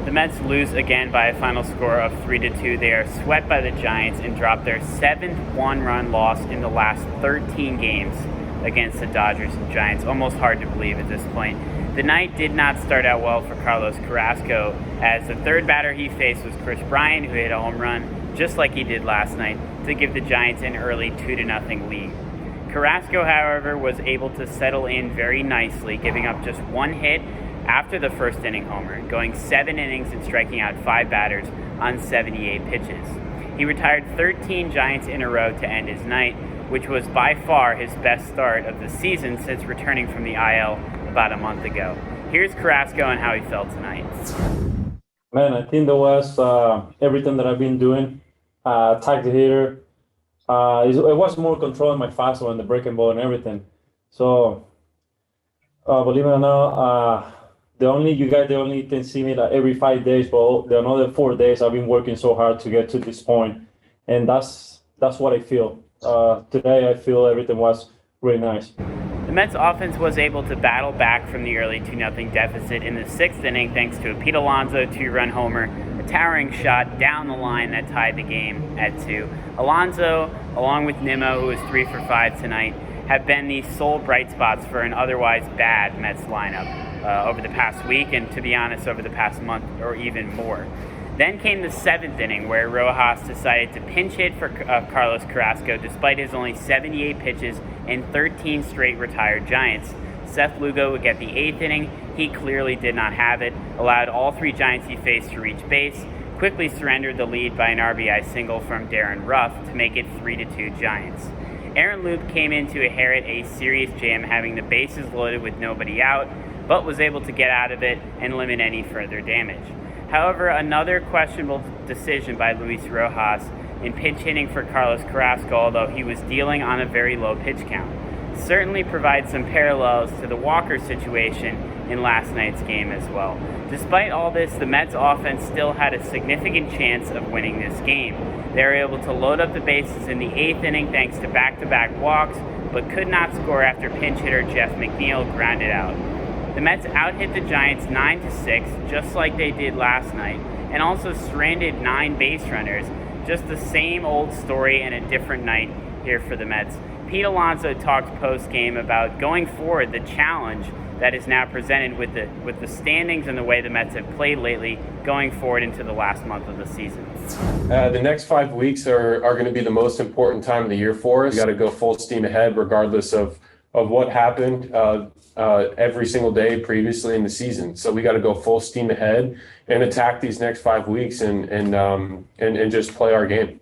The Mets lose again by a final score of 3-2. They are swept by the Giants and drop their 7th one-run loss in the last 13 games against the Dodgers and Giants. Almost hard to believe at this point. The night did not start out well for Carlos Carrasco, as the third batter he faced was Bryant, who hit a home run, just like he did last night, to give the Giants an early 2-0 lead. Carrasco, however, was able to settle in very nicely, giving up just one hit after the first inning homer, going 7 innings and striking out 5 batters on 78 pitches. He retired 13 Giants in a row to end his night, which was by far his best start of the season since returning from the IL about a month ago. Here's Carrasco and how he felt tonight. Man, I think that was everything that I've been doing. Tag the hitter. It was more control in my fastball and the breaking ball and everything. So, believe it or not, you guys only can see me like every 5 days, but the another 4 days I've been working so hard to get to this point, and that's what I feel. Today I feel everything was really nice. The Mets offense was able to battle back from the early 2-0 deficit in the 6th inning thanks to a Pete Alonso 2-run homer, a towering shot down the line that tied the game at 2. Alonso, along with Nimmo, who was 3 for 5 tonight, have been the sole bright spots for an otherwise bad Mets lineup over the past week, and to be honest, over the past month or even more. Then came the 7th inning, where Rojas decided to pinch hit for Carlos Carrasco despite his only 78 pitches and 13 straight retired Giants. Seth Lugo would get the 8th inning. He clearly did not have it, allowed all 3 Giants he faced to reach base, quickly surrendered the lead by an RBI single from Darren Ruff to make it 3-2 Giants. Aaron Loup came in to inherit a serious jam, having the bases loaded with nobody out, but was able to get out of it and limit any further damage. However, another questionable decision by Luis Rojas in pinch hitting for Carlos Carrasco, although he was dealing on a very low pitch count, certainly provides some parallels to the Walker situation in last night's game as well. Despite all this, the Mets offense still had a significant chance of winning this game. They were able to load up the bases in the 8th inning thanks to back-to-back walks, but could not score after pinch hitter Jeff McNeil grounded out. The Mets out-hit the Giants 9-6, just like they did last night, and also stranded 9 base runners. Just the same old story and a different night here for the Mets. Pete Alonso talked post-game about going forward, the challenge that is now presented with the standings and the way the Mets have played lately going forward into the last month of the season. The next 5 weeks are going to be the most important time of the year for us. We got to go full steam ahead regardless of what happened every single day previously in the season. So we got to go full steam ahead and attack these next 5 weeks and just play our game.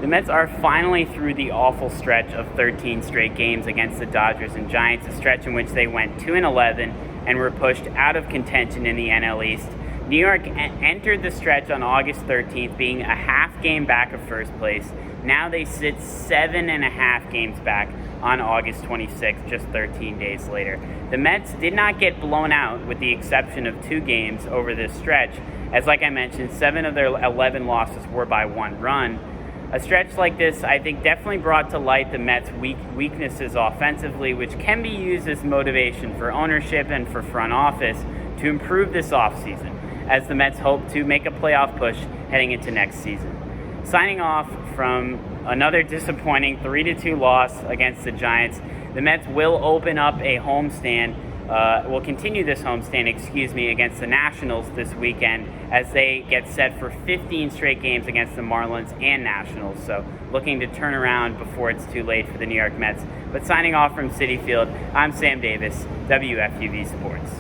The Mets are finally through the awful stretch of 13 straight games against the Dodgers and Giants, a stretch in which they went 2-11 and were pushed out of contention in the NL East. New York entered the stretch on August 13th, being a half game back of first place. Now they sit 7.5 games back on August 26th, just 13 days later. The Mets did not get blown out, with the exception of 2 games over this stretch, as like I mentioned, 7 of their 11 losses were by 1 run. A stretch like this, I think, definitely brought to light the Mets' weaknesses offensively, which can be used as motivation for ownership and for front office to improve this offseason, as the Mets hope to make a playoff push heading into next season. Signing off from another disappointing 3-2 loss against the Giants, the Mets will open up a homestand. Will continue this homestand, against the Nationals this weekend as they get set for 15 straight games against the Marlins and Nationals. So looking to turn around before it's too late for the New York Mets. But signing off from Citi Field, I'm Sam Davis, WFUV Sports.